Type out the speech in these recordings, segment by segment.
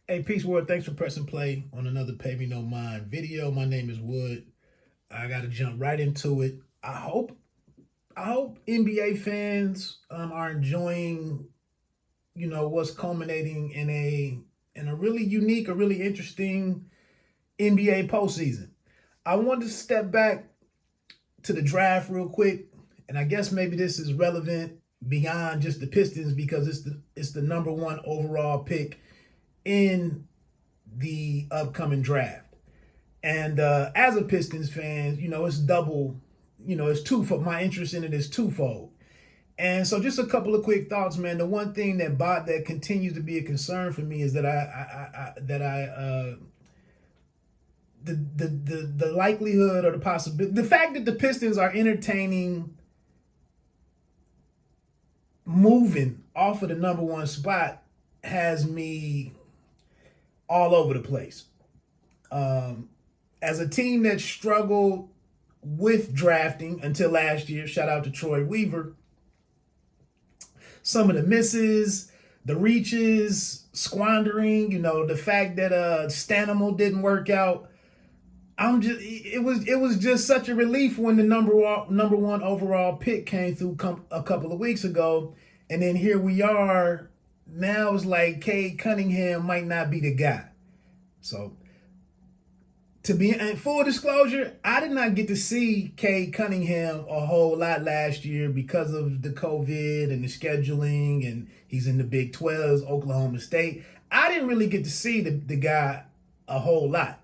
Hey, Peace World, thanks for pressing play on another Pay Me No Mind video. My name is Wood. I got to jump right into it. I hope NBA fans are enjoying, what's culminating in a really unique, a really interesting NBA postseason. I wanted to step back to the draft real quick, and I guess maybe this is relevant beyond just the Pistons because it's the number one overall pick in the upcoming draft. And as a Pistons fan, it's double, it's twofold. My interest in it is twofold. And so just a couple of quick thoughts, man. The one thing that continues to be a concern for me is that the likelihood or the possibility, the fact that the Pistons are entertaining moving off of the number one spot has me all over the place. As a team that struggled with drafting until last year, shout out to Troy Weaver, some of the misses, the reaches, squandering, the fact that Stanimal didn't work out. It was just such a relief when the number one overall pick came through a couple of weeks ago, and then here we are. Now it's like Cade Cunningham might not be the guy. So, to be in full disclosure, I did not get to see Cade Cunningham a whole lot last year because of the COVID and the scheduling, and he's in the Big 12s, Oklahoma State. I didn't really get to see the guy a whole lot.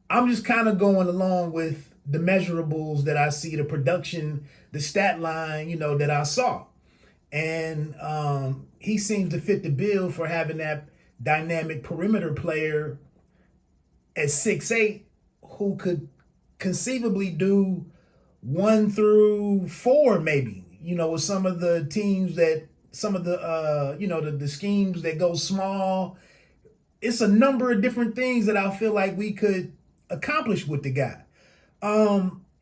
I'm just kind of going along with the measurables that I see, the production, the stat line, that I saw. And he seems to fit the bill for having that dynamic perimeter player at 6'8", who could conceivably do 1 through 4, maybe, with some of the teams that, some of the, the schemes that go small. It's a number of different things that I feel like we could accomplish with the guy.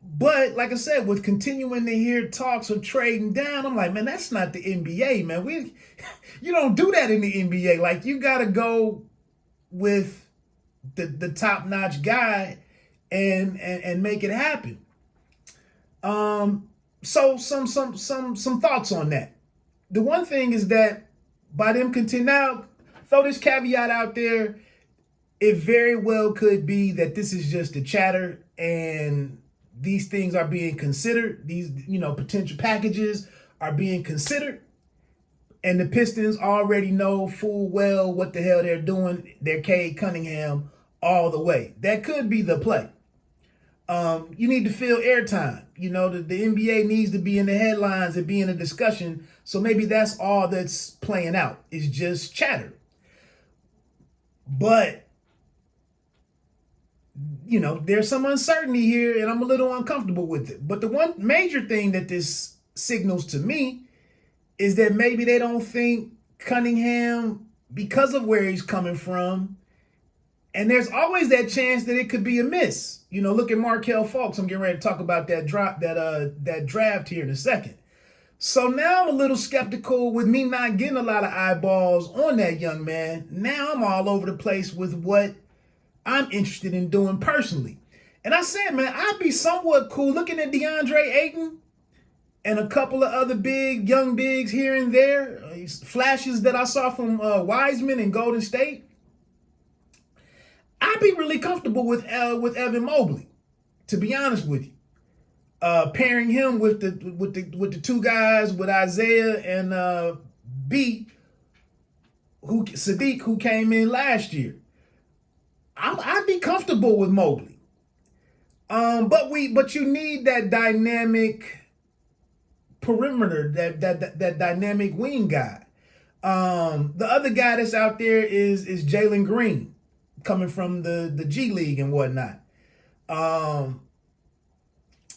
But like I said, with continuing to hear talks of trading down, I'm like, man, that's not the NBA, man. You don't do that in the NBA. Like, you got to go with the top-notch guy and make it happen. So some thoughts on that. The one thing is that by them continue, now throw this caveat out there, it very well could be that this is just a chatter and these things are being considered. These, potential packages are being considered. And the Pistons already know full well what the hell they're doing. They're Cade Cunningham all the way. That could be the play. You need to fill airtime. The NBA needs to be in the headlines and be in a discussion. So maybe that's all that's playing out. It's just chatter. But there's some uncertainty here, and I'm a little uncomfortable with it. But the one major thing that this signals to me is that maybe they don't think Cunningham, because of where he's coming from, and there's always that chance that it could be a miss. Look at Markelle Fultz. I'm getting ready to talk about that draft here in a second. So now I'm a little skeptical with me not getting a lot of eyeballs on that young man. Now I'm all over the place with what I'm interested in doing personally. And I said, man, I'd be somewhat cool looking at DeAndre Ayton and a couple of other young bigs here and there, flashes that I saw from Wiseman and Golden State. I'd be really comfortable with Evan Mobley, to be honest with you. Pairing him with the two guys, with Isaiah and Sadiq, who came in last year. I'd be comfortable with Mobley. But you need that dynamic perimeter, that dynamic wing guy. The other guy that's out there is Jalen Green, coming from the G League and whatnot.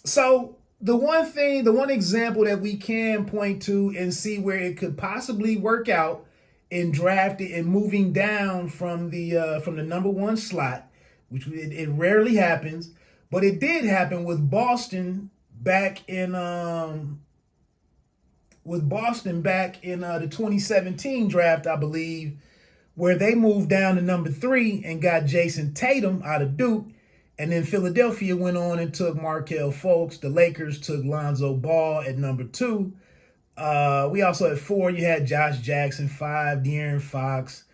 So the one example that we can point to and see where it could possibly work out in drafting and moving down from the number one slot, which it rarely happens, but it did happen with Boston back in the 2017 draft, I believe, where they moved down to number 3 and got Jason Tatum out of Duke. And then Philadelphia went on and took Markelle Fultz. The Lakers took Lonzo Ball at number 2. We also at 4, you had Josh Jackson. 5, De'Aaron Fox.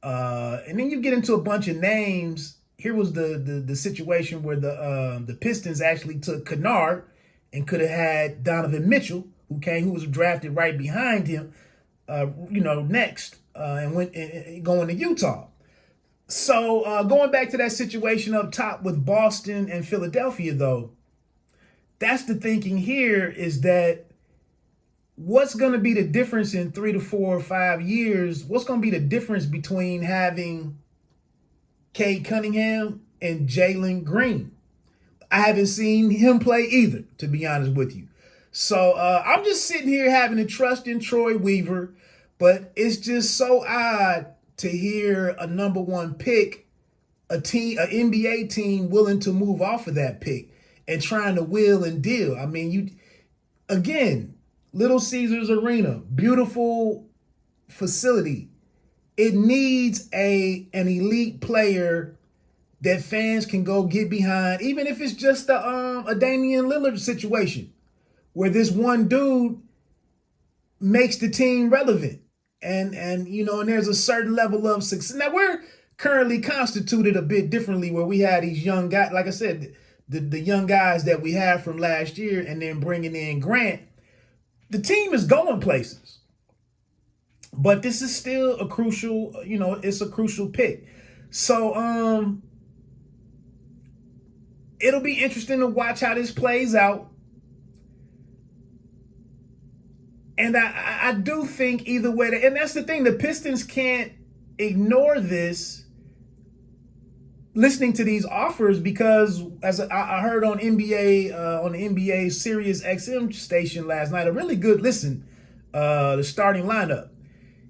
And then you get into a bunch of names. Here was the situation where the Pistons actually took Kennard and could have had Donovan Mitchell, who was drafted right behind him, next, and went going to Utah. So going back to that situation up top with Boston and Philadelphia, though, that's the thinking here, is that what's going to be the difference in 3 to 4 or 5 years? What's going to be the difference between having Cade Cunningham and Jalen Green? I haven't seen him play either, to be honest with you. So I'm just sitting here having to trust in Troy Weaver, but it's just so odd to hear a number 1 pick, an NBA team willing to move off of that pick and trying to wheel and deal. I mean, Little Caesars Arena, beautiful facility. It needs an elite player that fans can go get behind, even if it's just a Damian Lillard situation, where this one dude makes the team relevant. And there's a certain level of success. Now, we're currently constituted a bit differently, where we had these young guys, like I said, the young guys that we had from last year, and then bringing in Grant. The team is going places. But this is still a crucial, it's a crucial pick. So it'll be interesting to watch how this plays out. And I do think either way, and that's the thing, the Pistons can't ignore this, listening to these offers, because as I heard on the NBA Sirius XM station last night, a really good listen, the starting lineup.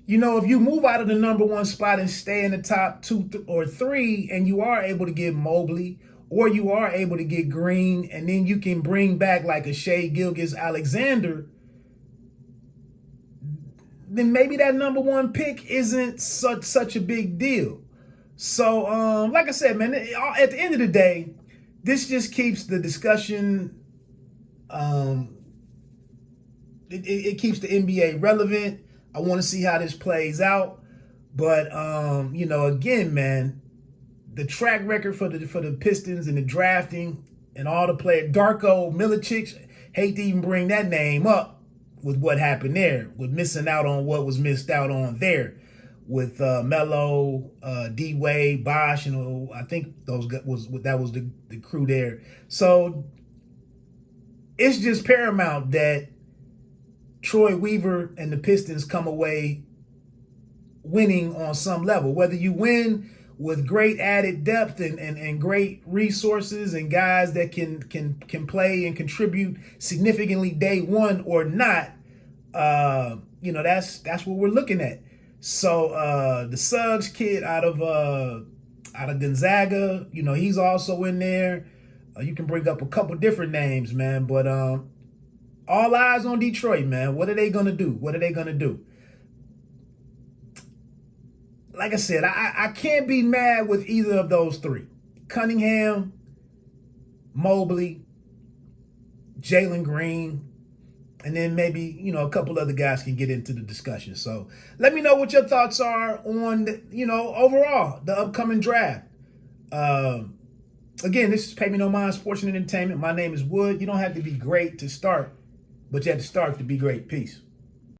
If you move out of the number 1 spot and stay in the top 2 or 3, and you are able to get Mobley, or you are able to get Green, and then you can bring back like a Shai Gilgeous-Alexander, then maybe that number 1 pick isn't such a big deal. So, like I said, man, at the end of the day, this just keeps the discussion, it keeps the NBA relevant. I want to see how this plays out. But, again, man, the track record for the Pistons and the drafting and all the players, Darko Milicic, hate to even bring that name up, with what happened there, with missing out on what was missed out on there, with Melo, D-Wade, Bosh, I think that was the crew there. So it's just paramount that Troy Weaver and the Pistons come away winning on some level. Whether you win with great added depth and great resources and guys that can play and contribute significantly day one or not, that's what we're looking at. So the Suggs kid out of Gonzaga, he's also in there. You can bring up a couple different names, man, but all eyes on Detroit, man. What are they gonna do? Like I said, I can't be mad with either of those 3. Cunningham, Mobley, Jalen Green, and then maybe, a couple other guys can get into the discussion. So let me know what your thoughts are on, overall, the upcoming draft. Again, this is Pay Me No Mind Sports and Entertainment. My name is Wood. You don't have to be great to start, but you have to start to be great. Peace.